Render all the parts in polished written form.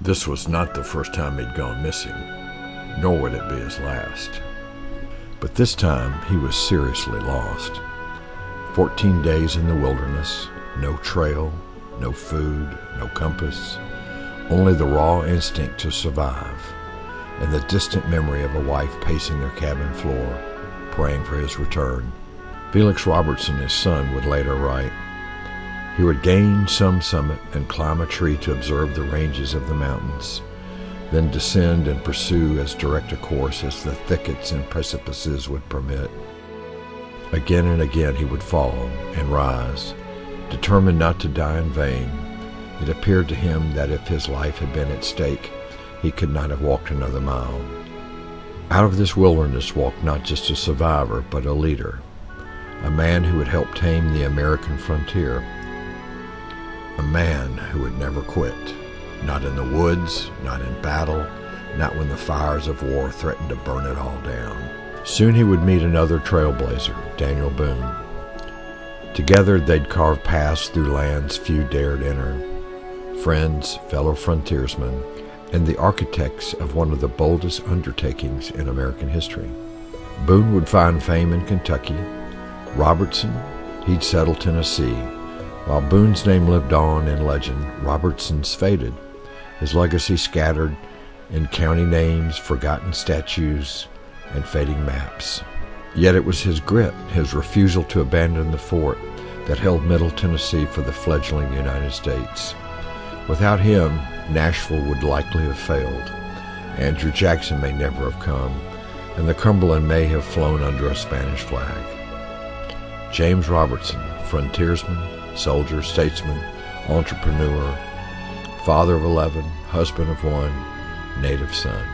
This was not the first time he'd gone missing, nor would it be his last. But this time he was seriously lost. 14 days in the wilderness, no trail, no food, no compass, only the raw instinct to survive, and the distant memory of a wife pacing their cabin floor, praying for his return. Felix Robertson, his son, would later write, "He would gain some summit and climb a tree to observe the ranges of the mountains, then descend and pursue as direct a course as the thickets and precipices would permit. Again and again he would fall and rise, determined not to die in vain. It appeared to him that if his life had been at stake, he could not have walked another mile." Out of this wilderness walked not just a survivor, but a leader, a man who would help tame the American frontier, a man who would never quit, not in the woods, not in battle, not when the fires of war threatened to burn it all down. Soon he would meet another trailblazer, Daniel Boone. Together they'd carve paths through lands few dared enter, friends, fellow frontiersmen, and the architects of one of the boldest undertakings in American history. Boone would find fame in Kentucky. Robertson, he'd settle Tennessee. While Boone's name lived on in legend, Robertson's faded, his legacy scattered in county names, forgotten statues, and fading maps. Yet it was his grit, his refusal to abandon the fort, that held Middle Tennessee for the fledgling United States. Without him, Nashville would likely have failed. Andrew Jackson may never have come, and the Cumberland may have flown under a Spanish flag. James Robertson, frontiersman, soldier, statesman, entrepreneur, father of 11, husband of 1, native son.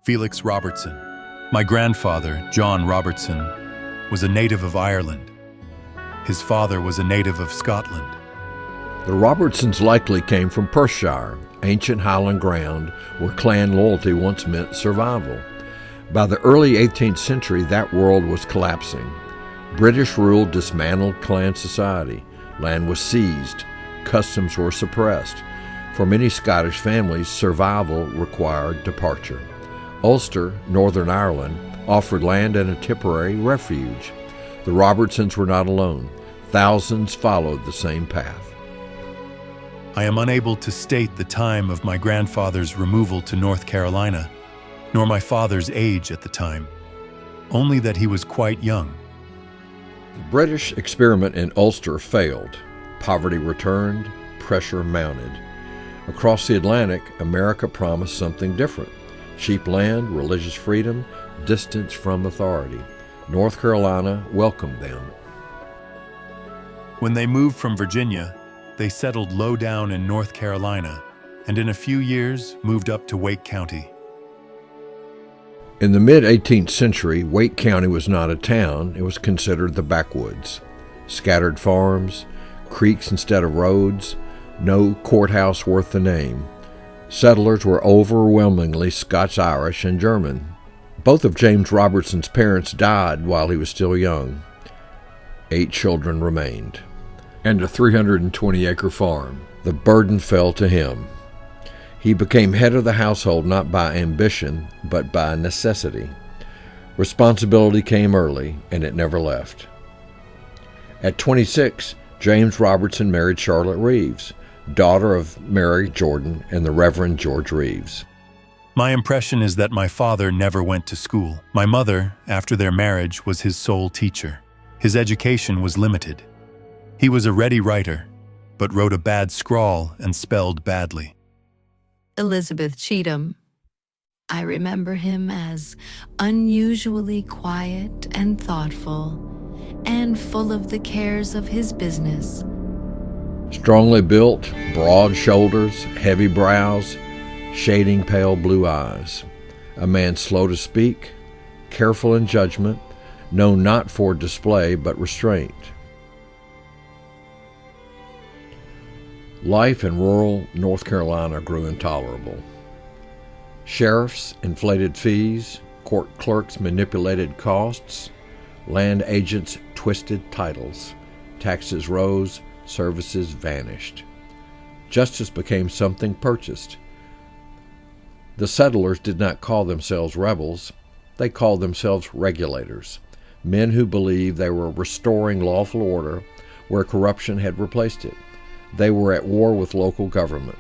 Felix Robertson. My grandfather, John Robertson, was a native of Ireland. His father was a native of Scotland. The Robertsons likely came from Perthshire, ancient Highland ground where clan loyalty once meant survival. By the early 18th century, that world was collapsing. British rule dismantled clan society. Land was seized. Customs were suppressed. For many Scottish families, survival required departure. Ulster, Northern Ireland, offered land and a temporary refuge. The Robertsons were not alone. Thousands followed the same path. I am unable to state the time of my grandfather's removal to North Carolina, nor my father's age at the time, only that he was quite young. The British experiment in Ulster failed. Poverty returned, pressure mounted. Across the Atlantic, America promised something different. Cheap land, religious freedom, distance from authority. North Carolina welcomed them. When they moved from Virginia, they settled low down in North Carolina, and in a few years moved up to Wake County. In the mid-18th century, Wake County was not a town, it was considered the backwoods. Scattered farms, creeks instead of roads, no courthouse worth the name. Settlers were overwhelmingly Scots-Irish and German. Both of James Robertson's parents died while he was still young. 8 children remained, and a 320-acre farm. The burden fell to him. He became head of the household not by ambition, but by necessity. Responsibility came early, and it never left. At 26, James Robertson married Charlotte Reeves, daughter of Mary Jordan and the Reverend George Reeves. My impression is that my father never went to school. My mother, after their marriage, was his sole teacher. His education was limited. He was a ready writer, but wrote a bad scrawl and spelled badly. Elizabeth Cheatham. I remember him as unusually quiet and thoughtful, and full of the cares of his business. Strongly built, broad shoulders, heavy brows, shading pale blue eyes. A man slow to speak, careful in judgment, known not for display but restraint. Life in rural North Carolina grew intolerable. Sheriffs inflated fees, court clerks manipulated costs, land agents twisted titles, taxes rose, services vanished. Justice became something purchased. The settlers did not call themselves rebels, they called themselves regulators, men who believed they were restoring lawful order where corruption had replaced it. They were at war with local government.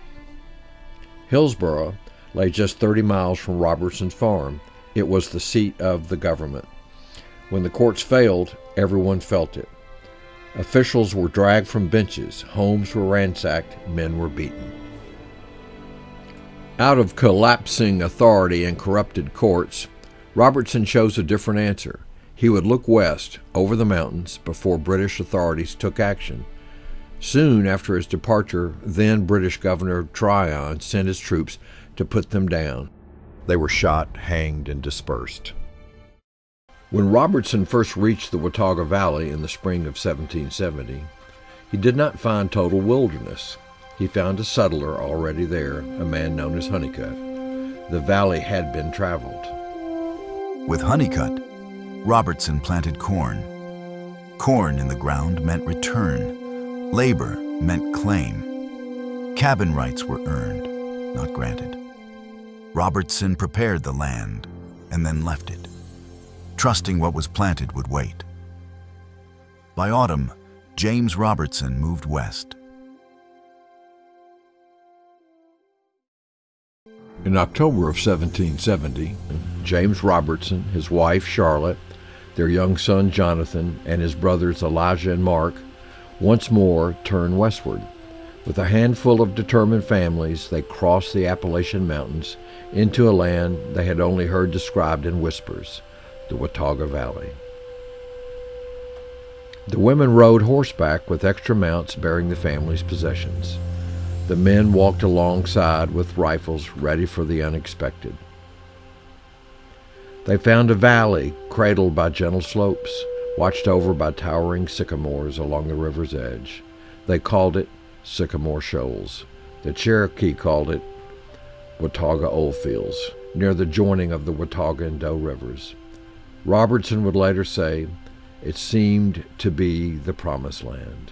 Hillsborough lay just 30 miles from Robertson's farm. It was the seat of the government. When the courts failed, everyone felt it. Officials were dragged from benches, homes were ransacked, men were beaten. Out of collapsing authority and corrupted courts, Robertson chose a different answer. He would look west, over the mountains, before British authorities took action. Soon after his departure, then British Governor Tryon sent his troops to put them down. They were shot, hanged, and dispersed. When Robertson first reached the Watauga Valley in the spring of 1770, he did not find total wilderness. He found a settler already there, a man known as Honeycutt. The valley had been traveled. With Honeycutt, Robertson planted corn. Corn in the ground meant return. Labor meant claim. Cabin rights were earned, not granted. Robertson prepared the land and then left it, trusting what was planted would wait. By autumn, James Robertson moved west. In October of 1770, James Robertson, his wife Charlotte, their young son Jonathan, and his brothers Elijah and Mark once more turned westward. With a handful of determined families, they crossed the Appalachian Mountains into a land they had only heard described in whispers, the Watauga Valley. The women rode horseback with extra mounts bearing the family's possessions. The men walked alongside with rifles ready for the unexpected. They found a valley cradled by gentle slopes, watched over by towering sycamores along the river's edge. They called it Sycamore Shoals. The Cherokee called it Watauga Oldfields, near the joining of the Watauga and Doe Rivers. Robertson would later say, it seemed to be the promised land.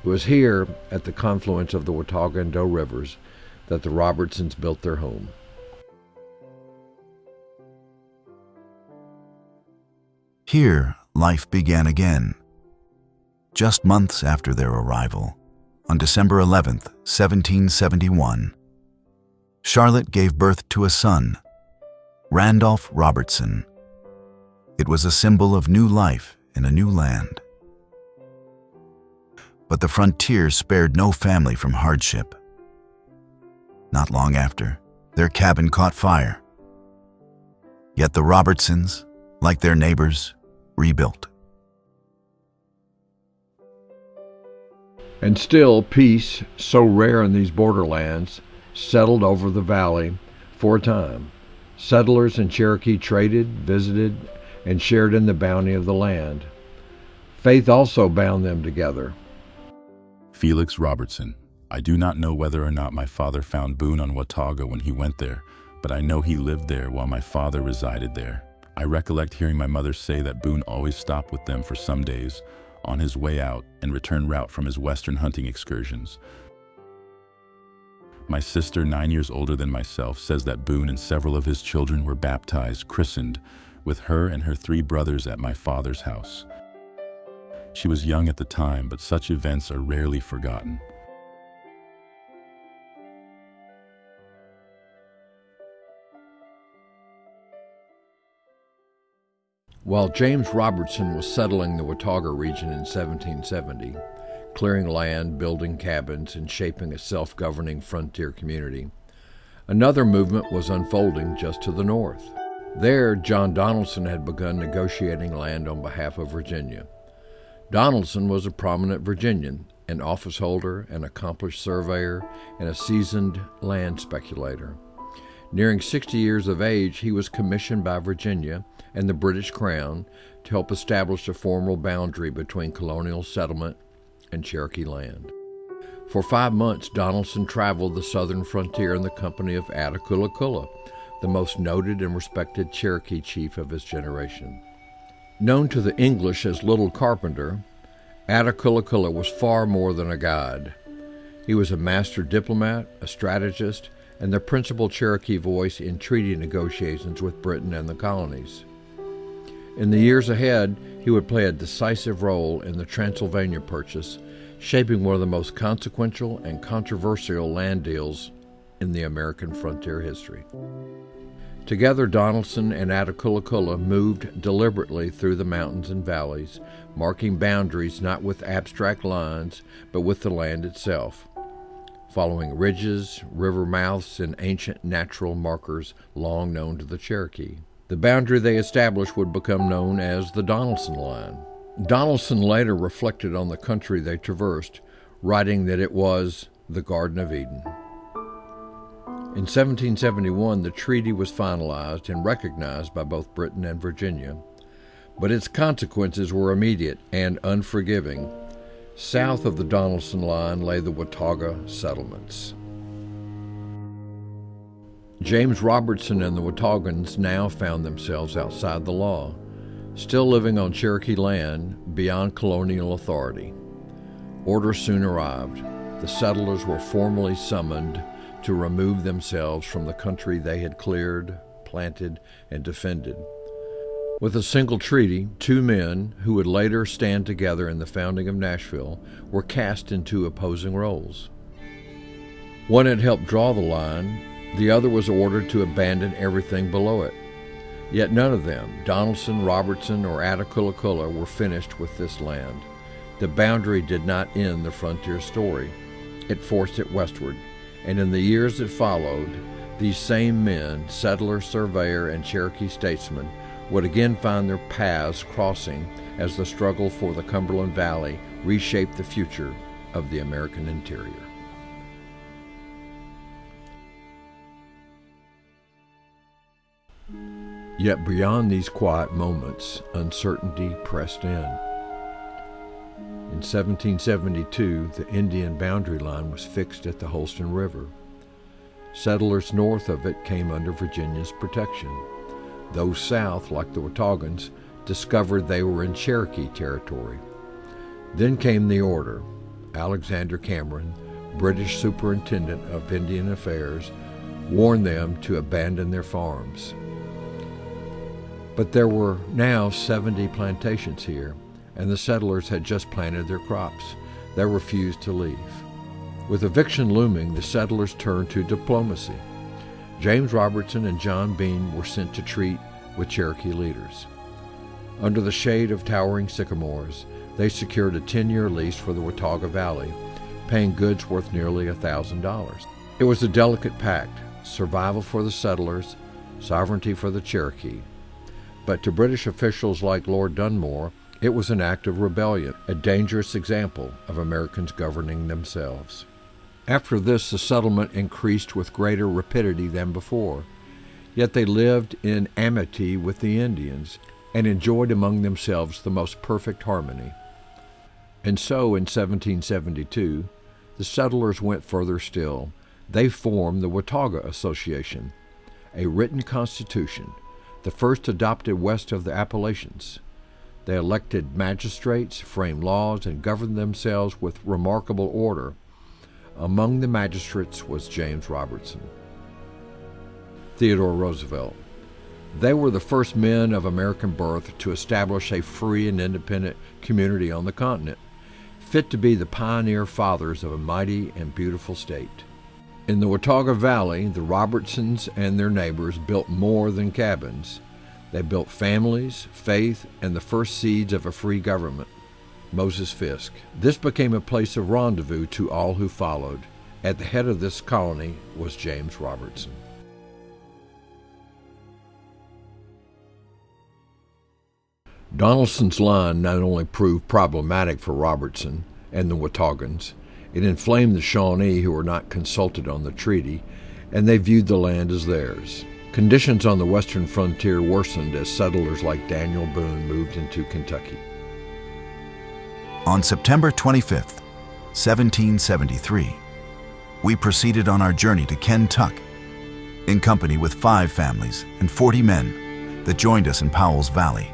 It was here, at the confluence of the Watauga and Doe Rivers, that the Robertsons built their home. Here, life began again. Just months after their arrival, on December 11th, 1771, Charlotte gave birth to a son, Randolph Robertson. It was a symbol of new life in a new land. But the frontier spared no family from hardship. Not long after, their cabin caught fire. Yet the Robertsons, like their neighbors, rebuilt. And still, peace, so rare in these borderlands, settled over the valley for a time. Settlers and Cherokee traded, visited, and shared in the bounty of the land. Faith also bound them together. Felix Robertson. I do not know whether or not my father found Boone on Watauga when he went there, but I know he lived there while my father resided there. I recollect hearing my mother say that Boone always stopped with them for some days on his way out and return route from his western hunting excursions. My sister, 9 years older than myself, says that Boone and several of his children were baptized, christened, with her and her 3 brothers at my father's house. She was young at the time, but such events are rarely forgotten. While James Robertson was settling the Watauga region in 1770, clearing land, building cabins, and shaping a self-governing frontier community, another movement was unfolding just to the north. There, John Donaldson had begun negotiating land on behalf of Virginia. Donaldson was a prominent Virginian, an office holder, an accomplished surveyor, and a seasoned land speculator. Nearing 60 years of age, he was commissioned by Virginia and the British Crown to help establish a formal boundary between colonial settlement and Cherokee land. For 5 months, Donaldson traveled the southern frontier in the company of Attakullakulla, the most noted and respected Cherokee chief of his generation. Known to the English as Little Carpenter, Attakullakulla was far more than a guide. He was a master diplomat, a strategist, and the principal Cherokee voice in treaty negotiations with Britain and the colonies. In the years ahead, he would play a decisive role in the Transylvania Purchase, shaping one of the most consequential and controversial land deals in the American frontier history. Together, Donaldson and Attakullakulla moved deliberately through the mountains and valleys, marking boundaries not with abstract lines, but with the land itself, following ridges, river mouths, and ancient natural markers long known to the Cherokee. The boundary they established would become known as the Donaldson Line. Donaldson later reflected on the country they traversed, writing that it was the Garden of Eden. In 1771, the treaty was finalized and recognized by both Britain and Virginia, but its consequences were immediate and unforgiving. South of the Donaldson Line lay the Watauga settlements. James Robertson and the Wataugans now found themselves outside the law, still living on Cherokee land beyond colonial authority. Order soon arrived. The settlers were formally summoned to remove themselves from the country they had cleared, planted, and defended. With a single treaty, 2 men, who would later stand together in the founding of Nashville, were cast into opposing roles. One had helped draw the line, the other was ordered to abandon everything below it. Yet none of them, Donaldson, Robertson, or Attakullakulla, were finished with this land. The boundary did not end the frontier story. It forced it westward, and in the years that followed, these same men, settler, surveyor, and Cherokee statesmen, would again find their paths crossing as the struggle for the Cumberland Valley reshaped the future of the American interior. Yet beyond these quiet moments, uncertainty pressed in. In 1772, the Indian boundary line was fixed at the Holston River. Settlers north of it came under Virginia's protection. Those south, like the Wataugans, discovered they were in Cherokee territory. Then came the order. Alexander Cameron, British Superintendent of Indian Affairs, warned them to abandon their farms. But there were now 70 plantations here, and the settlers had just planted their crops. They refused to leave. With eviction looming, the settlers turned to diplomacy. James Robertson and John Bean were sent to treat with Cherokee leaders. Under the shade of towering sycamores, they secured a 10-year lease for the Watauga Valley, paying goods worth nearly $1,000. It was a delicate pact, survival for the settlers, sovereignty for the Cherokee. But to British officials like Lord Dunmore, it was an act of rebellion, a dangerous example of Americans governing themselves. After this, the settlement increased with greater rapidity than before, yet they lived in amity with the Indians and enjoyed among themselves the most perfect harmony. And so, in 1772, the settlers went further still. They formed the Watauga Association, a written constitution, the first adopted west of the Appalachians. They elected magistrates, framed laws, and governed themselves with remarkable order. Among the magistrates was James Robertson. Theodore Roosevelt. They were the first men of American birth to establish a free and independent community on the continent, fit to be the pioneer fathers of a mighty and beautiful state. In the Watauga Valley, the Robertsons and their neighbors built more than cabins. They built families, faith, and the first seeds of a free government. Moses Fisk. This became a place of rendezvous to all who followed. At the head of this colony was James Robertson. Donaldson's line not only proved problematic for Robertson and the Wataugans, it inflamed the Shawnee, who were not consulted on the treaty, and they viewed the land as theirs. Conditions on the western frontier worsened as settlers like Daniel Boone moved into Kentucky. On September 25th, 1773, we proceeded on our journey to Kentuck, in company with 5 families and 40 men that joined us in Powell's Valley.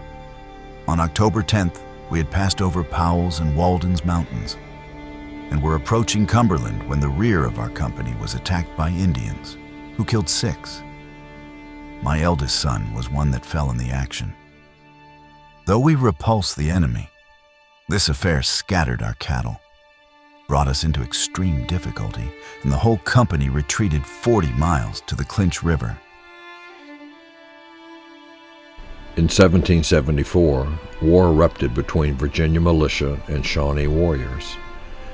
On October 10th, we had passed over Powell's and Walden's mountains and were approaching Cumberland when the rear of our company was attacked by Indians, who killed 6. My eldest son was one that fell in the action. Though we repulsed the enemy, this affair scattered our cattle, brought us into extreme difficulty, and the whole company retreated 40 miles to the Clinch River. In 1774, war erupted between Virginia militia and Shawnee warriors.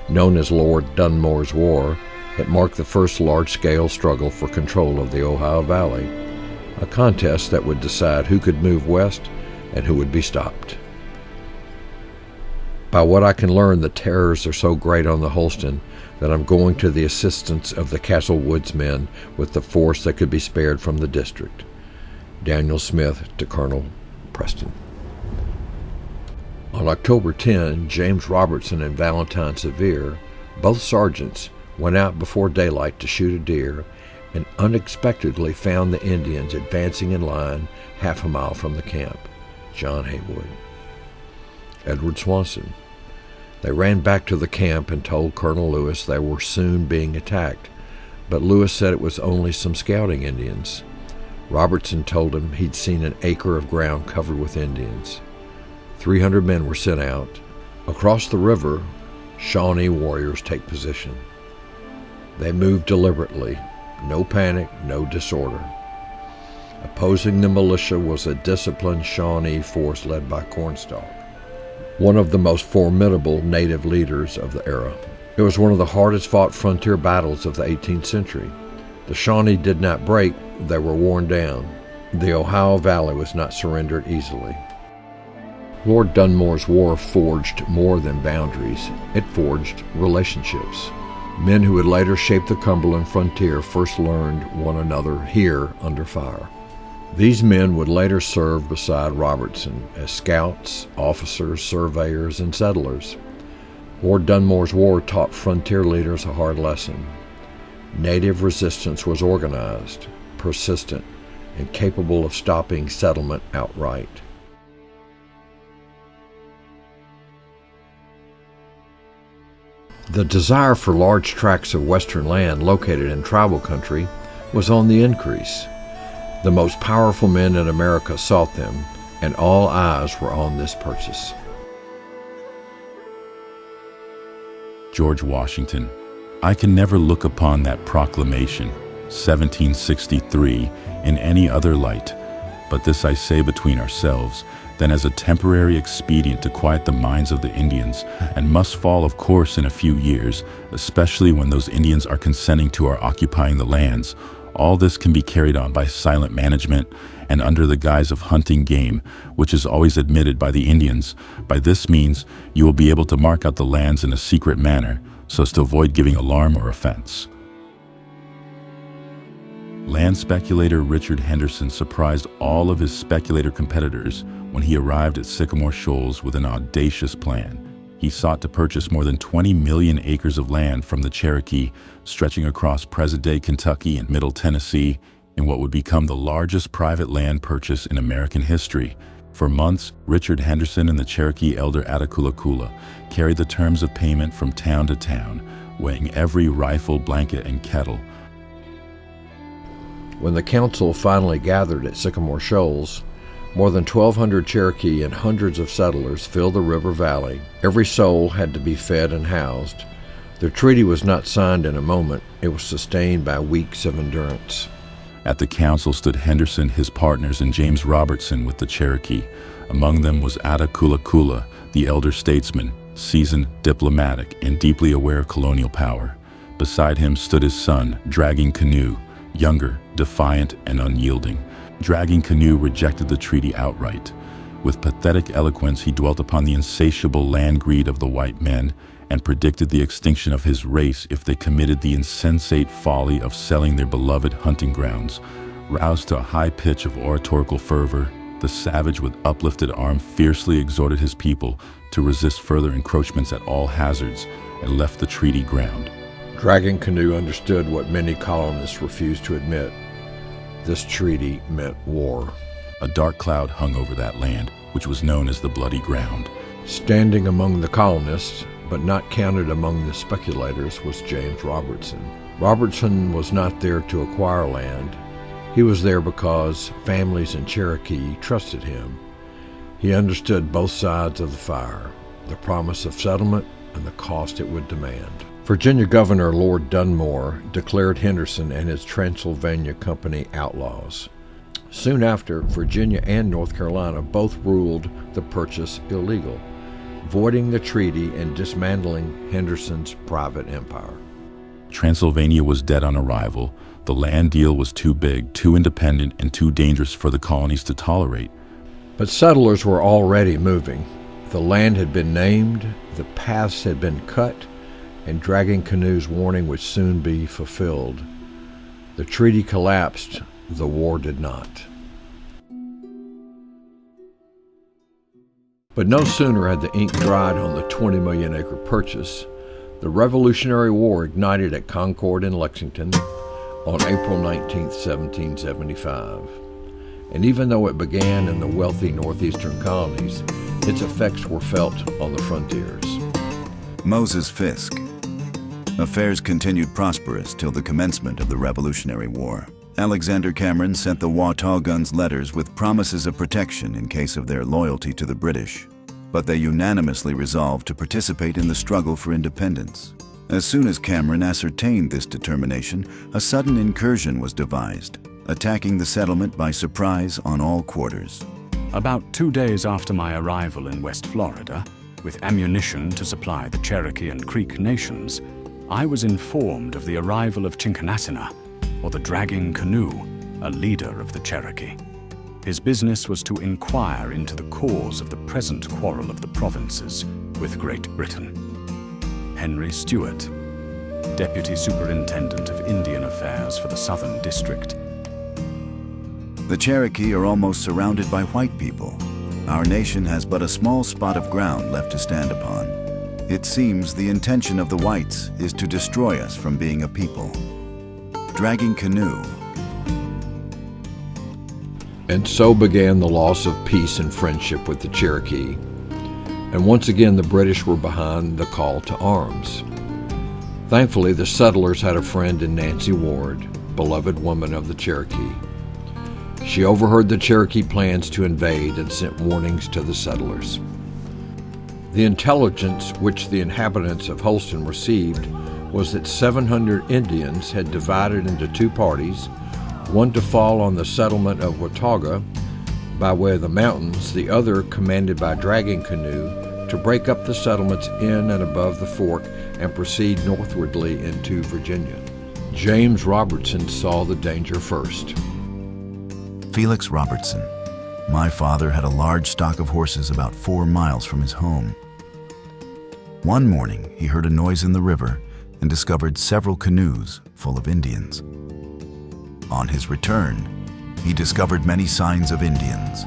Known as Lord Dunmore's War, it marked the first large-scale struggle for control of the Ohio Valley, a contest that would decide who could move west and who would be stopped. By what I can learn, the terrors are so great on the Holston that I'm going to the assistance of the Castle-Woods men with the force that could be spared from the district. Daniel Smith to Colonel Preston. On October 10, James Robertson and Valentine Sevier, both sergeants, went out before daylight to shoot a deer and unexpectedly found the Indians advancing in line half a mile from the camp. John Haywood. Edward Swanson. They ran back to the camp and told Colonel Lewis they were soon being attacked, but Lewis said it was only some scouting Indians. Robertson told him he'd seen an acre of ground covered with Indians. 300 men were sent out. Across the river, Shawnee warriors take position. They moved deliberately, no panic, no disorder. Opposing the militia was a disciplined Shawnee force led by Cornstalk, one of the most formidable native leaders of the era. It was one of the hardest fought frontier battles of the 18th century. The Shawnee did not break, they were worn down. The Ohio Valley was not surrendered easily. Lord Dunmore's War forged more than boundaries, it forged relationships. Men who would later shape the Cumberland frontier first learned one another here under fire. These men would later serve beside Robertson as scouts, officers, surveyors, and settlers. Lord Dunmore's War taught frontier leaders a hard lesson. Native resistance was organized, persistent, and capable of stopping settlement outright. The desire for large tracts of western land located in tribal country was on the increase. The most powerful men in America sought them, and all eyes were on this purchase. George Washington. I can never look upon that proclamation, 1763, in any other light, but this I say between ourselves, than as a temporary expedient to quiet the minds of the Indians, and must fall of course in a few years, especially when those Indians are consenting to our occupying the lands. All this can be carried on by silent management and under the guise of hunting game, which is always admitted by the Indians. By this means, you will be able to mark out the lands in a secret manner, so as to avoid giving alarm or offense. Land speculator Richard Henderson surprised all of his speculator competitors when he arrived at Sycamore Shoals with an audacious plan. He sought to purchase more than 20 million acres of land from the Cherokee, stretching across present-day Kentucky and Middle Tennessee, in what would become the largest private land purchase in American history. For months, Richard Henderson and the Cherokee elder Attakullakulla carried the terms of payment from town to town, weighing every rifle, blanket, and kettle. When the council finally gathered at Sycamore Shoals, more than 1,200 Cherokee and hundreds of settlers filled the river valley. Every soul had to be fed and housed. The treaty was not signed in a moment. It was sustained by weeks of endurance. At the council stood Henderson, his partners, and James Robertson with the Cherokee. Among them was Attakullakulla, the elder statesman, seasoned, diplomatic, and deeply aware of colonial power. Beside him stood his son, Dragging Canoe, younger, defiant, and unyielding. Dragging Canoe rejected the treaty outright. With pathetic eloquence, he dwelt upon the insatiable land greed of the white men and predicted the extinction of his race if they committed the insensate folly of selling their beloved hunting grounds. Roused to a high pitch of oratorical fervor, the savage with uplifted arm fiercely exhorted his people to resist further encroachments at all hazards, and left the treaty ground. Dragon Canoe understood what many colonists refused to admit. This treaty meant war. A dark cloud hung over that land, which was known as the Bloody Ground. Standing among the colonists, but not counted among the speculators, was James Robertson. Robertson was not there to acquire land. He was there because families in Cherokee trusted him. He understood both sides of the fire, the promise of settlement and the cost it would demand. Virginia Governor Lord Dunmore declared Henderson and his Transylvania Company outlaws. Soon after, Virginia and North Carolina both ruled the purchase illegal, voiding the treaty and dismantling Henderson's private empire. Transylvania was dead on arrival. The land deal was too big, too independent, and too dangerous for the colonies to tolerate. But settlers were already moving. The land had been named, the paths had been cut, and Dragon Canoe's warning would soon be fulfilled. The treaty collapsed, the war did not. But no sooner had the ink dried on the 20 million acre purchase, the Revolutionary War ignited at Concord and Lexington on April 19, 1775. And even though it began in the wealthy northeastern colonies, its effects were felt on the frontiers. Moses Fisk. Affairs continued prosperous till the commencement of the Revolutionary War. Alexander Cameron sent the Watauguns letters with promises of protection in case of their loyalty to the British, but they unanimously resolved to participate in the struggle for independence. As soon as Cameron ascertained this determination, a sudden incursion was devised, attacking the settlement by surprise on all quarters. About 2 days after my arrival in West Florida, with ammunition to supply the Cherokee and Creek nations, I was informed of the arrival of Chinkanassina, or the Dragging Canoe, a leader of the Cherokee. His business was to inquire into the cause of the present quarrel of the provinces with Great Britain. Henry Stewart, Deputy Superintendent of Indian Affairs for the Southern District. The Cherokee are almost surrounded by white people. Our nation has but a small spot of ground left to stand upon. It seems the intention of the whites is to destroy us from being a people. Dragging Canoe. And so began the loss of peace and friendship with the Cherokee. And once again, the British were behind the call to arms. Thankfully, the settlers had a friend in Nancy Ward, beloved woman of the Cherokee. She overheard the Cherokee plans to invade and sent warnings to the settlers. The intelligence which the inhabitants of Holston received was that 700 Indians had divided into two parties, one to fall on the settlement of Watauga by way of the mountains, the other, commanded by Dragging Canoe, to break up the settlements in and above the fork and proceed northwardly into Virginia. James Robertson saw the danger first. Felix Robertson. My father had a large stock of horses about 4 miles from his home. One morning, he heard a noise in the river and discovered several canoes full of Indians. On his return, he discovered many signs of Indians.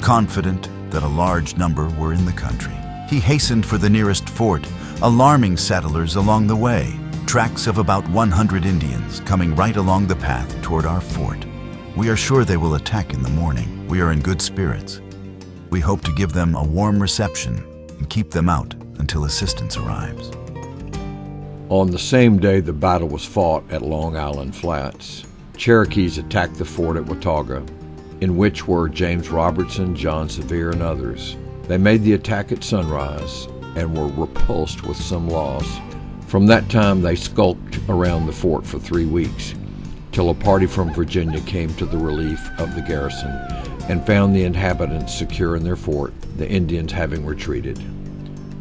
Confident that a large number were in the country, he hastened for the nearest fort, alarming settlers along the way. Tracks of about 100 Indians coming right along the path toward our fort. We are sure they will attack in the morning. We are in good spirits. We hope to give them a warm reception and keep them out until assistance arrives. On the same day the battle was fought at Long Island Flats, Cherokees attacked the fort at Watauga, in which were James Robertson, John Sevier, and others. They made the attack at sunrise and were repulsed with some loss. From that time they skulked around the fort for 3 weeks, till a party from Virginia came to the relief of the garrison and found the inhabitants secure in their fort, the Indians having retreated.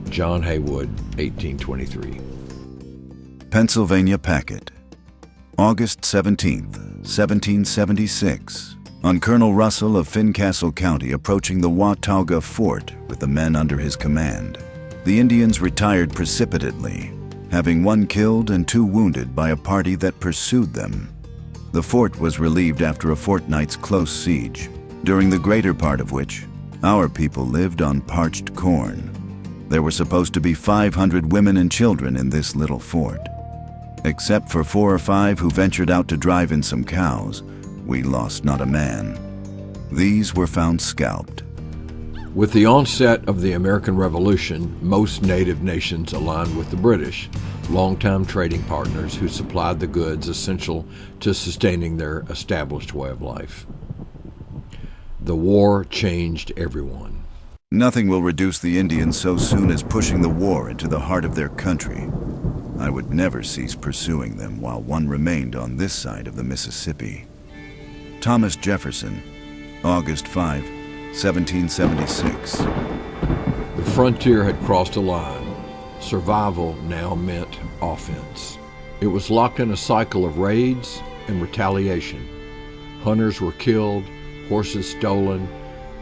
John Haywood, 1823. Pennsylvania Packet, August 17th, 1776. On Colonel Russell of Fincastle County approaching the Watauga Fort with the men under his command, the Indians retired precipitately, having 1 killed and 2 wounded by a party that pursued them. The fort was relieved after a fortnight's close siege, during the greater part of which our people lived on parched corn. There were supposed to be 500 women and children in this little fort. Except for 4 or 5 who ventured out to drive in some cows, we lost not a man. These were found scalped. With the onset of the American Revolution, most native nations aligned with the British, longtime trading partners who supplied the goods essential to sustaining their established way of life. The war changed everyone. Nothing will reduce the Indians so soon as pushing the war into the heart of their country. I would never cease pursuing them while one remained on this side of the Mississippi. Thomas Jefferson, August 5, 1776. The frontier had crossed a line. Survival now meant offense. It was locked in a cycle of raids and retaliation. Hunters were killed, horses stolen,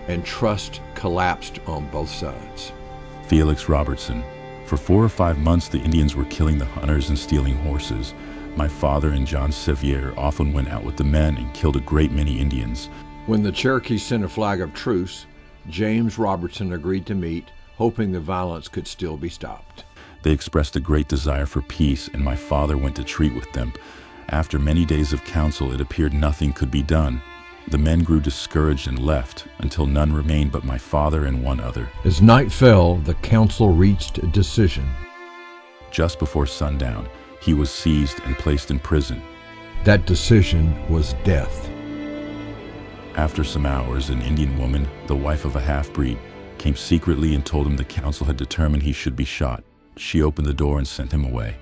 and trust collapsed on both sides. Felix Robertson. For 4 or 5 months, the Indians were killing the hunters and stealing horses. My father and John Sevier often went out with the men and killed a great many Indians. When the Cherokees sent a flag of truce, James Robertson agreed to meet, hoping the violence could still be stopped. They expressed a great desire for peace, and my father went to treat with them. After many days of council, it appeared nothing could be done. The men grew discouraged and left, until none remained but my father and one other. As night fell, the council reached a decision. Just before sundown, he was seized and placed in prison. That decision was death. After some hours, an Indian woman, the wife of a half-breed, came secretly and told him the council had determined he should be shot. She opened the door and sent him away.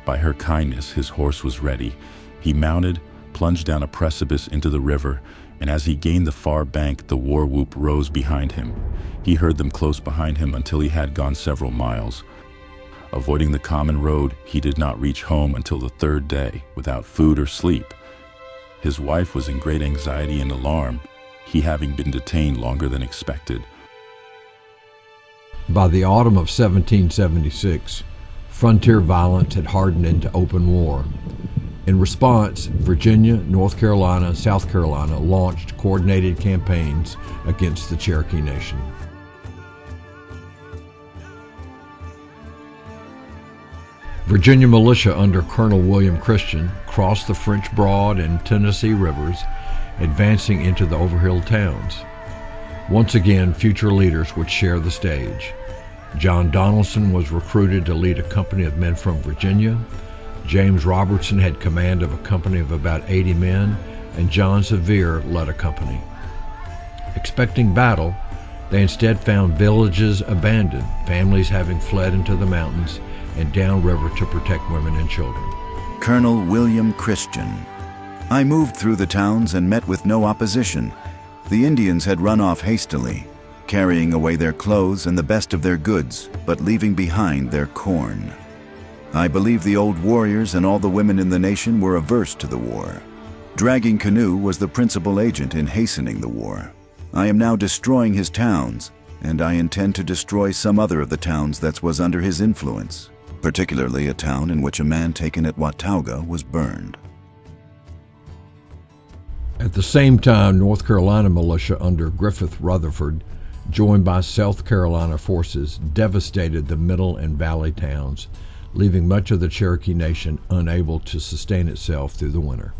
By her kindness, his horse was ready. He mounted, plunged down a precipice into the river, and as he gained the far bank, the war whoop rose behind him. He heard them close behind him until he had gone several miles. Avoiding the common road, he did not reach home until the 3rd day, without food or sleep. His wife was in great anxiety and alarm, he having been detained longer than expected. By the autumn of 1776, frontier violence had hardened into open war. In response, Virginia, North Carolina, and South Carolina launched coordinated campaigns against the Cherokee Nation. Virginia militia under Colonel William Christian crossed the French Broad and Tennessee rivers, advancing into the overhill towns. Once again, future leaders would share the stage. John Donaldson was recruited to lead a company of men from Virginia. James Robertson had command of a company of about 80 men, and John Sevier led a company. Expecting battle, they instead found villages abandoned, families having fled into the mountains and downriver to protect women and children. Colonel William Christian. I moved through the towns and met with no opposition. The Indians had run off hastily, carrying away their clothes and the best of their goods, but leaving behind their corn. I believe the old warriors and all the women in the nation were averse to the war. Dragging Canoe was the principal agent in hastening the war. I am now destroying his towns, and I intend to destroy some other of the towns that was under his influence, particularly a town in which a man taken at Watauga was burned. At the same time, North Carolina militia under Griffith Rutherford, joined by South Carolina forces, devastated the middle and valley towns, leaving much of the Cherokee Nation unable to sustain itself through the winter.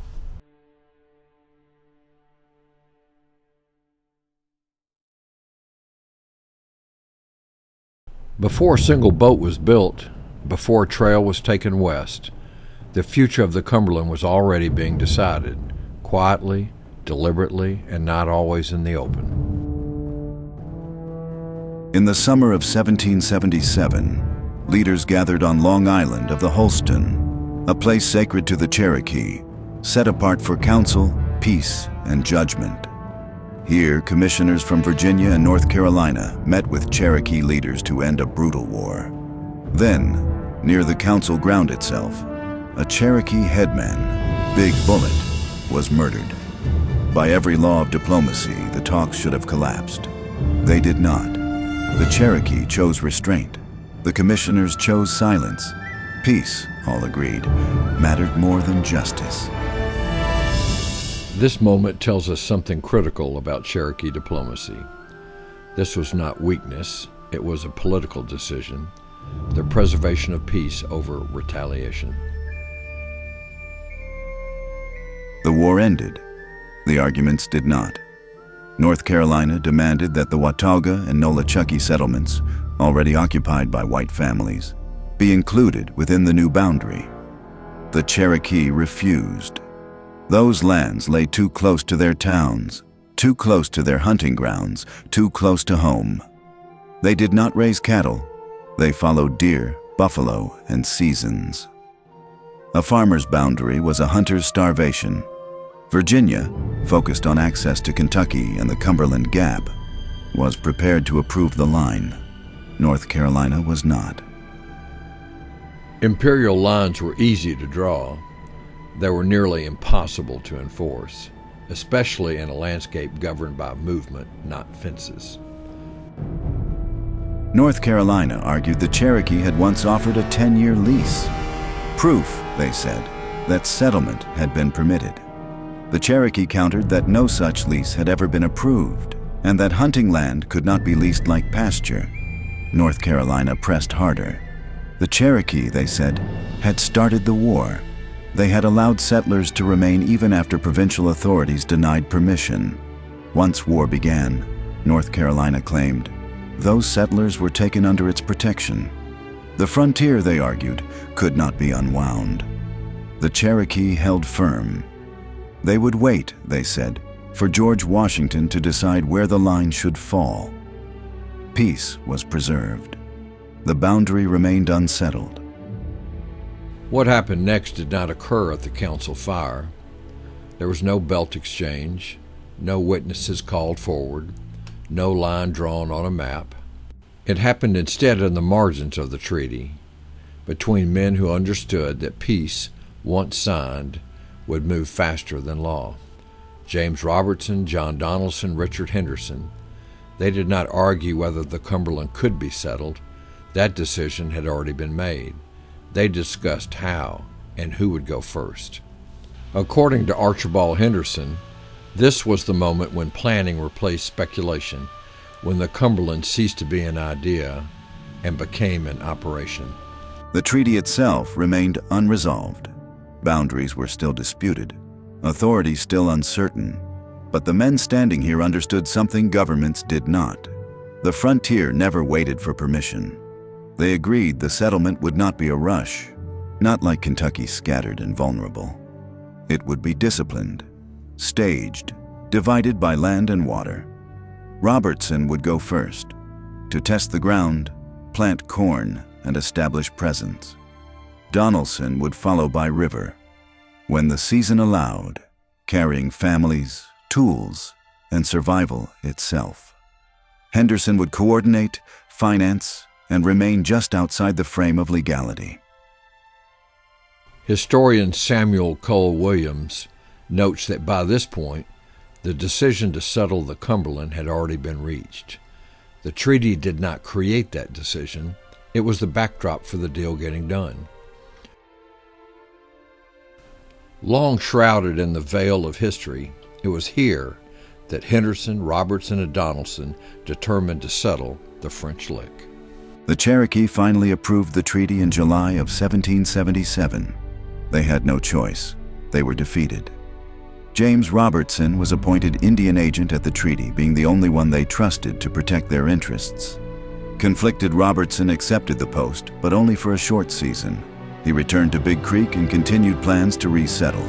Before a single boat was built, before a trail was taken west, the future of the Cumberland was already being decided, quietly, deliberately, and not always in the open. In the summer of 1777, leaders gathered on Long Island of the Holston, a place sacred to the Cherokee, set apart for council, peace, and judgment. Here, commissioners from Virginia and North Carolina met with Cherokee leaders to end a brutal war. Then, near the council ground itself, a Cherokee headman, Big Bullet, was murdered. By every law of diplomacy, the talks should have collapsed. They did not. The Cherokee chose restraint. The commissioners chose silence. Peace, all agreed, mattered more than justice. This moment tells us something critical about Cherokee diplomacy. This was not weakness, it was a political decision, the preservation of peace over retaliation. The war ended. The arguments did not. North Carolina demanded that the Watauga and Nolichucky settlements, already occupied by white families, be included within the new boundary. The Cherokee refused. Those lands lay too close to their towns, too close to their hunting grounds, too close to home. They did not raise cattle. They followed deer, buffalo, and seasons. A farmer's boundary was a hunter's starvation. Virginia, focused on access to Kentucky and the Cumberland Gap, was prepared to approve the line. North Carolina was not. Imperial lines were easy to draw. They were nearly impossible to enforce, especially in a landscape governed by movement, not fences. North Carolina argued the Cherokee had once offered a 10-year lease. Proof, they said, that settlement had been permitted. The Cherokee countered that no such lease had ever been approved, and that hunting land could not be leased like pasture. North Carolina pressed harder. The Cherokee, they said, had started the war. They had allowed settlers to remain even after provincial authorities denied permission. Once war began, North Carolina claimed, those settlers were taken under its protection. The frontier, they argued, could not be unwound. The Cherokee held firm. They would wait, they said, for George Washington to decide where the line should fall. Peace was preserved. The boundary remained unsettled. What happened next did not occur at the council fire. There was no belt exchange, no witnesses called forward, no line drawn on a map. It happened instead in the margins of the treaty, between men who understood that peace, once signed, would move faster than law. James Robertson, John Donaldson, Richard Henderson. They did not argue whether the Cumberland could be settled. That decision had already been made. They discussed how and who would go first. According to Archibald Henderson, this was the moment when planning replaced speculation, when the Cumberland ceased to be an idea and became an operation. The treaty itself remained unresolved. Boundaries were still disputed, authorities still uncertain, but the men standing here understood something governments did not. The frontier never waited for permission. They agreed the settlement would not be a rush, not like Kentucky scattered and vulnerable. It would be disciplined, staged, divided by land and water. Robertson would go first, to test the ground, plant corn, and establish presence. Donaldson would follow by river, when the season allowed, carrying families, tools, and survival itself. Henderson would coordinate, finance, and remain just outside the frame of legality. Historian Samuel Cole Williams notes that by this point, the decision to settle the Cumberland had already been reached. The treaty did not create that decision. It was the backdrop for the deal getting done. Long shrouded in the veil of history, it was here that Henderson, Robertson, and Donaldson determined to settle the French Lick. The Cherokee finally approved the treaty in July of 1777. They had no choice. They were defeated. James Robertson was appointed Indian agent at the treaty, being the only one they trusted to protect their interests. Conflicted, Robertson accepted the post, but only for a short season. He returned to Big Creek and continued plans to resettle.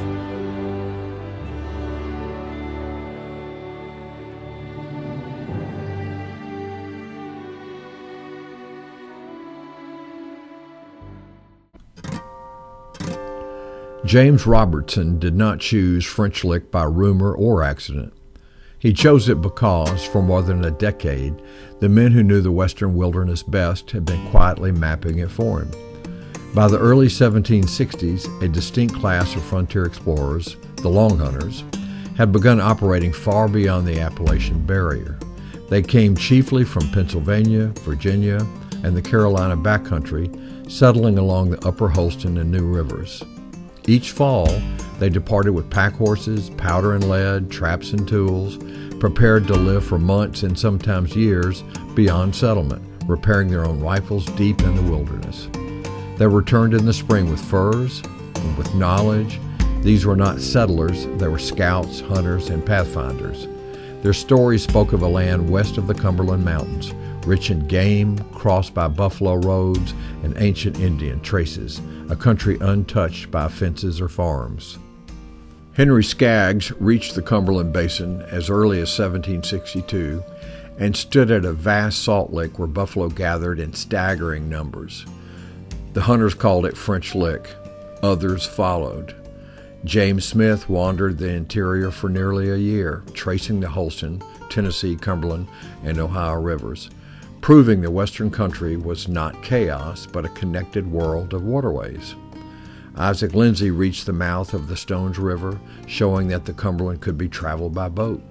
James Robertson did not choose French Lick by rumor or accident. He chose it because, for more than a decade, the men who knew the western wilderness best had been quietly mapping it for him. By the early 1760s, a distinct class of frontier explorers, the Long Hunters, had begun operating far beyond the Appalachian barrier. They came chiefly from Pennsylvania, Virginia, and the Carolina backcountry, settling along the upper Holston and New Rivers. Each fall, they departed with pack horses, powder and lead, traps and tools, prepared to live for months and sometimes years beyond settlement, repairing their own rifles deep in the wilderness. They returned in the spring with furs and with knowledge. These were not settlers, they were scouts, hunters, and pathfinders. Their stories spoke of a land west of the Cumberland Mountains, rich in game, crossed by buffalo roads and ancient Indian traces, a country untouched by fences or farms. Henry Skaggs reached the Cumberland Basin as early as 1762 and stood at a vast salt lake where buffalo gathered in staggering numbers. The hunters called it French Lick. Others followed. James Smith wandered the interior for nearly a year, tracing the Holston, Tennessee, Cumberland, and Ohio rivers, proving the western country was not chaos, but a connected world of waterways. Isaac Lindsay reached the mouth of the Stones River, showing that the Cumberland could be traveled by boat.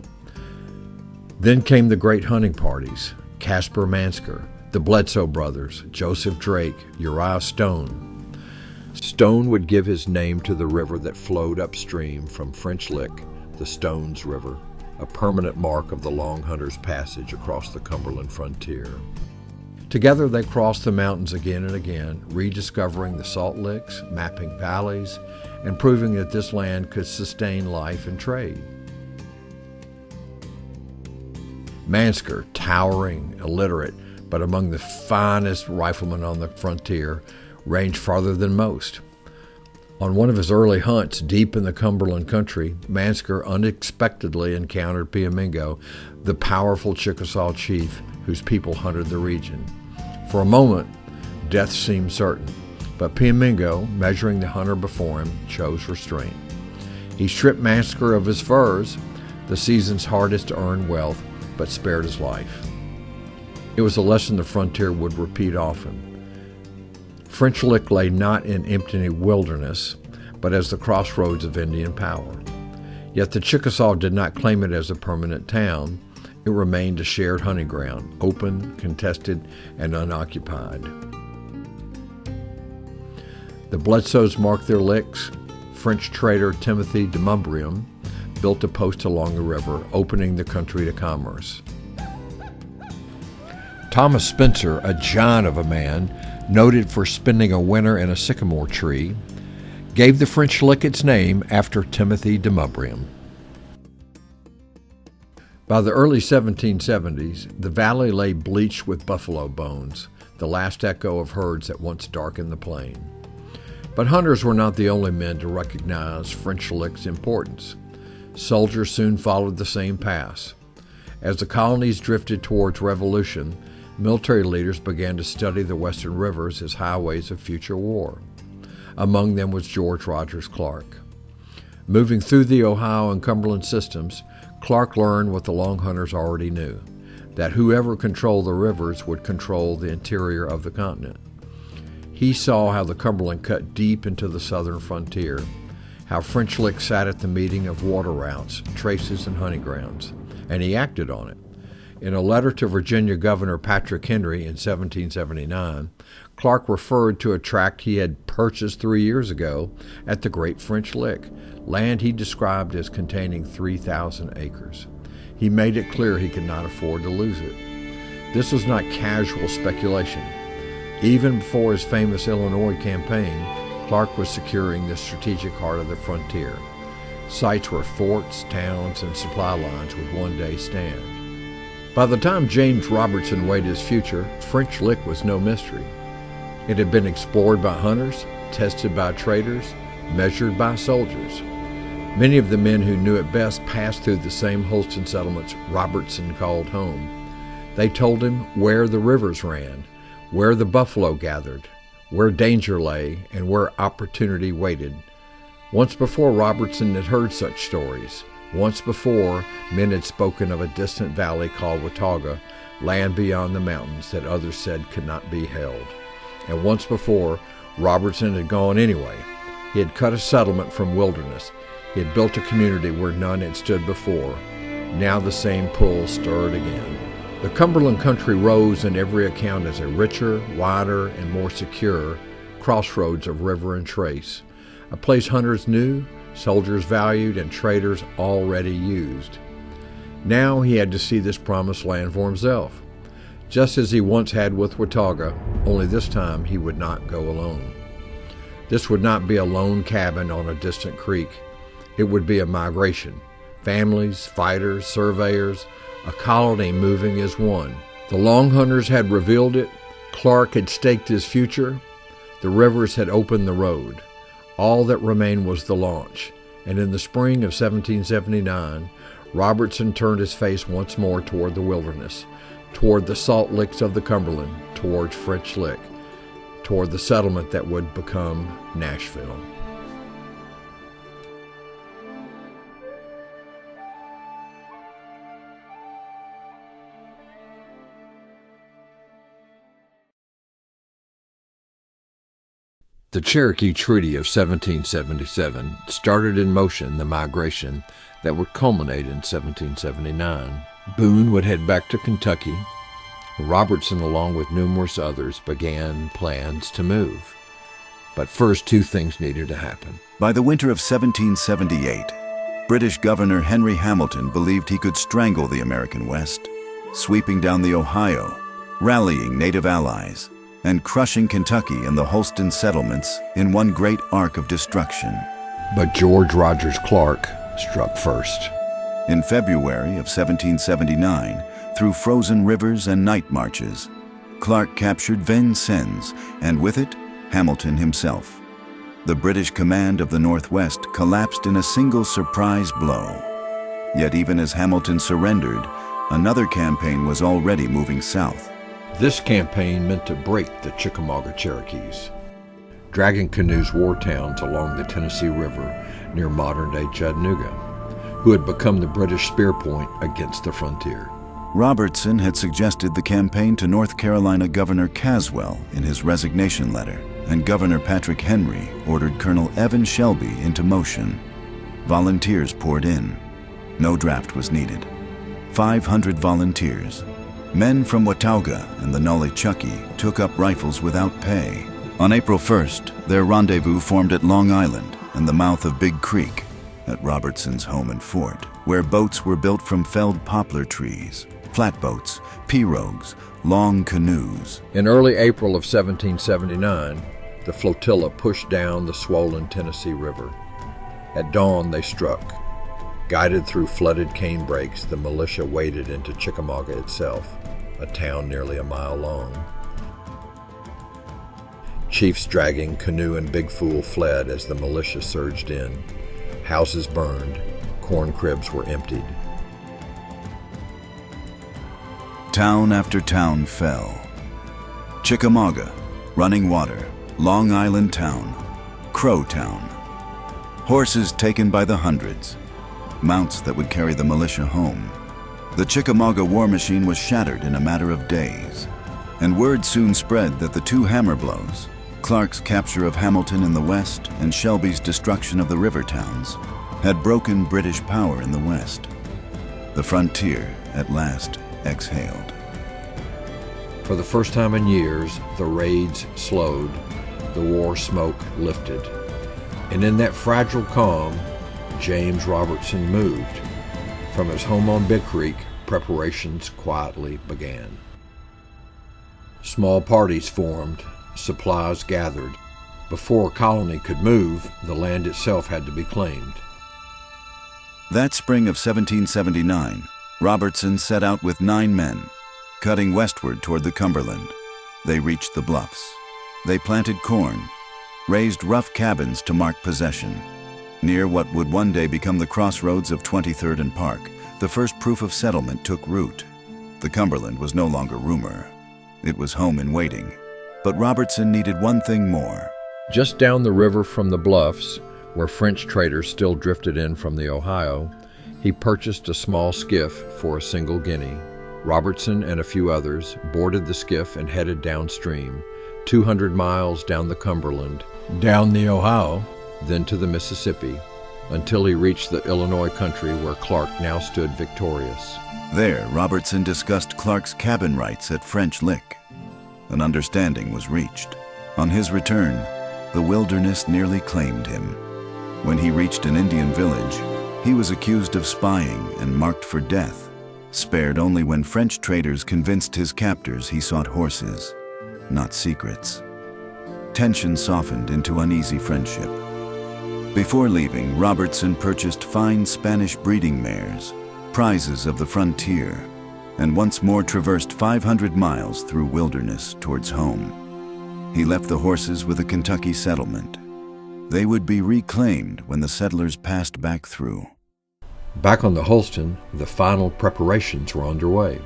Then came the great hunting parties, Caspar Mansker, the Bledsoe brothers, Joseph Drake, Uriah Stone. Stone would give his name to the river that flowed upstream from French Lick, the Stones River, a permanent mark of the long hunter's passage across the Cumberland frontier. Together they crossed the mountains again and again, rediscovering the salt licks, mapping valleys, and proving that this land could sustain life and trade. Mansker, towering, illiterate, but among the finest riflemen on the frontier, ranged farther than most. On one of his early hunts deep in the Cumberland country, Mansker unexpectedly encountered Piamingo, the powerful Chickasaw chief whose people hunted the region. For a moment, death seemed certain, but Piamingo, measuring the hunter before him, chose restraint. He stripped Mansker of his furs, the season's hardest to earn wealth, but spared his life. It was a lesson the frontier would repeat often. French Lick lay not in empty wilderness, but as the crossroads of Indian power. Yet the Chickasaw did not claim it as a permanent town. It remained a shared hunting ground, open, contested, and unoccupied. The Bledsoes marked their licks. French trader Timothy de Montbriam built a post along the river, opening the country to commerce. Thomas Spencer, a giant of a man, noted for spending a winter in a sycamore tree, gave the French Lick its name after Timothy de Montbriam. By the early 1770s, the valley lay bleached with buffalo bones, the last echo of herds that once darkened the plain. But hunters were not the only men to recognize French Lick's importance. Soldiers soon followed the same path. As the colonies drifted towards revolution, military leaders began to study the western rivers as highways of future war. Among them was George Rogers Clark. Moving through the Ohio and Cumberland systems, Clark learned what the Long Hunters already knew, that whoever controlled the rivers would control the interior of the continent. He saw how the Cumberland cut deep into the southern frontier, how French Lick sat at the meeting of water routes, traces, and hunting grounds, and he acted on it. In a letter to Virginia Governor Patrick Henry in 1779, Clark referred to a tract he had purchased 3 years ago at the Great French Lick, land he described as containing 3,000 acres. He made it clear he could not afford to lose it. This was not casual speculation. Even before his famous Illinois campaign, Clark was securing the strategic heart of the frontier, sites where forts, towns, and supply lines would one day stand. By the time James Robertson weighed his future, French Lick was no mystery. It had been explored by hunters, tested by traders, measured by soldiers. Many of the men who knew it best passed through the same Holston settlements Robertson called home. They told him where the rivers ran, where the buffalo gathered, where danger lay, and where opportunity waited. Once before, Robertson had heard such stories. Once before, men had spoken of a distant valley called Watauga, land beyond the mountains that others said could not be held. And once before, Robertson had gone anyway. He had cut a settlement from wilderness. He had built a community where none had stood before. Now the same pull stirred again. The Cumberland country rose in every account as a richer, wider, and more secure crossroads of river and trace, a place hunters knew, soldiers valued, and traders already used. Now he had to see this promised land for himself. just as he once had with Watauga, only this time he would not go alone. This would not be a lone cabin on a distant creek. It would be a migration. Families, fighters, surveyors, a colony moving as one. The Long Hunters had revealed it. Clark had staked his future. The rivers had opened the road. All that remained was the launch. And in the spring of 1779, Robertson turned his face once more toward the wilderness, toward the salt licks of the Cumberland, toward French Lick, toward the settlement that would become Nashville. The Cherokee Treaty of 1777 started in motion the migration that would culminate in 1779. Boone would head back to Kentucky. Robertson, along with numerous others, began plans to move. But first, two things needed to happen. By the winter of 1778, British Governor Henry Hamilton believed he could strangle the American West, sweeping down the Ohio, rallying native allies, and crushing Kentucky and the Holston settlements in one great arc of destruction. But George Rogers Clark struck first. In February of 1779, through frozen rivers and night marches, Clark captured Vincennes, and with it, Hamilton himself. The British command of the Northwest collapsed in a single surprise blow. Yet even as Hamilton surrendered, another campaign was already moving south. This campaign meant to break the Chickamauga Cherokees. Dragging canoes war towns along the Tennessee River near modern-day Chattanooga, who had become the British spear point against the frontier. Robertson had suggested the campaign to North Carolina Governor Caswell in his resignation letter, and Governor Patrick Henry ordered Colonel Evan Shelby into motion. Volunteers poured in. No draft was needed. 500 volunteers. Men from Watauga and the Nollichucky took up rifles without pay. On April 1st, their rendezvous formed at Long Island and the mouth of Big Creek, at Robertson's home and fort, where boats were built from felled poplar trees, flatboats, pirogues, long canoes. In early April of 1779, the flotilla pushed down the swollen Tennessee River. At dawn, they struck. Guided through flooded cane brakes, the militia waded into Chickamauga itself, a town nearly a mile long. Chiefs dragging canoe and big fool fled as the militia surged in. Houses burned, corn cribs were emptied. Town after town fell. Chickamauga, Running Water, Long Island Town, Crow Town. Horses taken by the hundreds. Mounts that would carry the militia home. The Chickamauga war machine was shattered in a matter of days, and word soon spread that the two hammer blows, Clark's capture of Hamilton in the west and Shelby's destruction of the river towns, had broken British power in the west. The frontier, at last, exhaled. For the first time in years, the raids slowed, the war smoke lifted, and in that fragile calm, James Robertson moved. From his home on Big Creek, preparations quietly began. Small parties formed, supplies gathered. Before a colony could move, the land itself had to be claimed. That spring of 1779, Robertson set out with 9 men, cutting westward toward the Cumberland. They reached the bluffs. They planted corn, raised rough cabins to mark possession. Near what would one day become the crossroads of 23rd and Park, the first proof of settlement took root. The Cumberland was no longer rumor. It was home in waiting. But Robertson needed one thing more. Just down the river from the bluffs, where French traders still drifted in from the Ohio, he purchased a small skiff for a single guinea. Robertson and a few others boarded the skiff and headed downstream, 200 miles down the Cumberland, down the Ohio, then to the Mississippi, until he reached the Illinois country where Clark now stood victorious. There, Robertson discussed Clark's cabin rights at French Lick. An understanding was reached. On his return, the wilderness nearly claimed him. When he reached an Indian village, he was accused of spying and marked for death. spared only when French traders convinced his captors he sought horses, not secrets. Tension softened into uneasy friendship. Before leaving, Robertson purchased fine Spanish breeding mares, prizes of the frontier, and once more traversed 500 miles through wilderness towards home. He left the horses with a Kentucky settlement. They would be reclaimed when the settlers passed back through. Back on the Holston, the final preparations were underway.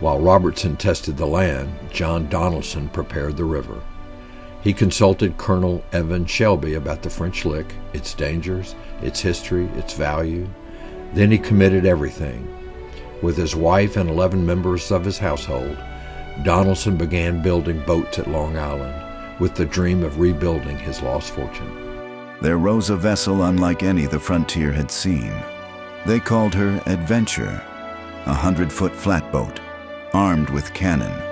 While Robertson tested the land, John Donaldson prepared the river. He consulted Colonel Evan Shelby about the French Lick, its dangers, its history, its value. Then he committed everything. With his wife and 11 members of his household, Donaldson began building boats at Long Island, with the dream of rebuilding his lost fortune. There rose a vessel unlike any the frontier had seen. They called her Adventure, a 100-foot flatboat, armed with cannon,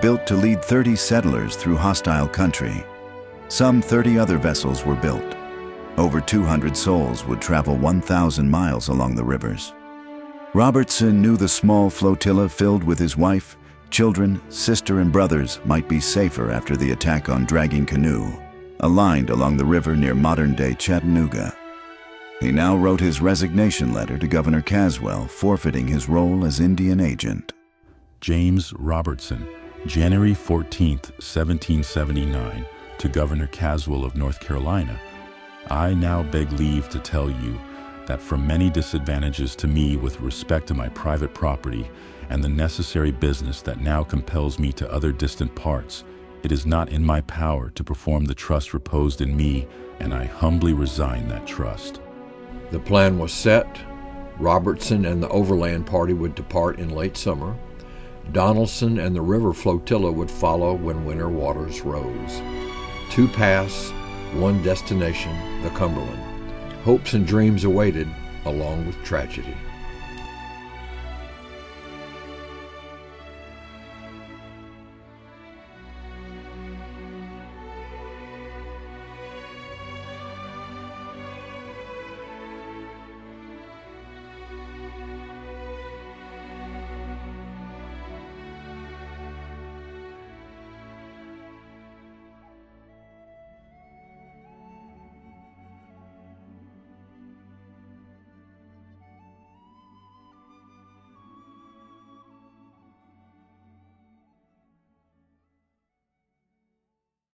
built to lead 30 settlers through hostile country. Some 30 other vessels were built. Over 200 souls would travel 1,000 miles along the rivers. Robertson knew the small flotilla filled with his wife, children, sister, and brothers might be safer after the attack on Dragging Canoe, aligned along the river near modern-day Chattanooga. He now wrote his resignation letter to Governor Caswell, forfeiting his role as Indian agent. James Robertson, January 14, 1779, to Governor Caswell of North Carolina. I now beg leave to tell you that from many disadvantages to me with respect to my private property and the necessary business that now compels me to other distant parts, it is not in my power to perform the trust reposed in me, and I humbly resign that trust. The plan was set. Robertson and the overland party would depart in late summer. Donaldson and the river flotilla would follow when winter waters rose. 2 paths, 1 destination, the Cumberland. Hopes and dreams awaited, along with tragedy.